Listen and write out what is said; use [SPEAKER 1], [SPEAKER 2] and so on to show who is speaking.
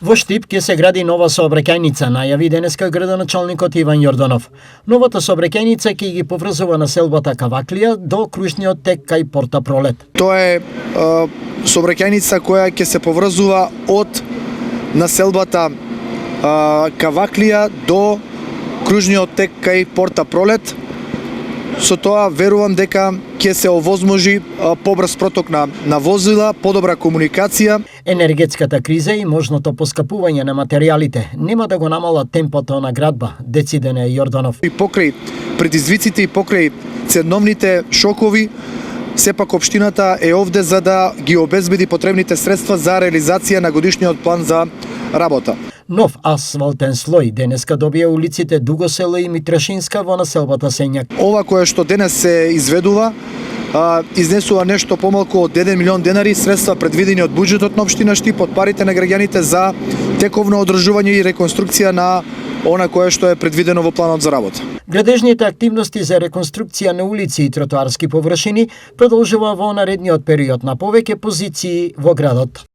[SPEAKER 1] Во Штип ќе се гради нова сообраќајница, најави денеска градоначалникот Иван Јорданов. Новата сообраќајница ќе ги поврзува населбата Каваклија до кружниот тек кај Порта Пролет.
[SPEAKER 2] Тоа е сообраќајница која ќе се поврзува од населбата Каваклија до кружниот тек кај Порта Пролет. Со тоа верувам дека ќе се овозможи побрз проток на возила, подобра комуникација.
[SPEAKER 1] Енергетската криза и можното поскапување на материјалите нема да го намалат темпото на градба, децидене Јорданов.
[SPEAKER 2] И покрај предизвиците и покрај ценовните шокови, сепак општината е овде за да ги обезбеди потребните средства за реализација на годишниот план за работа.
[SPEAKER 1] Нов асфалтен слој денеска добија улиците Дугосело и Митрашинска во населбата Сењак.
[SPEAKER 2] Ова кое што денес се изведува, изнесува нешто помалку од 1 милион денари, средства предвидени од буџетот на општина Штип, од парите на граѓаните за тековно одржување и реконструкција на она кое што е предвидено во планот за работа.
[SPEAKER 1] Градежните активности за реконструкција на улици и тротоарски површини продолжува во наредниот период на повеќе позиции во градот.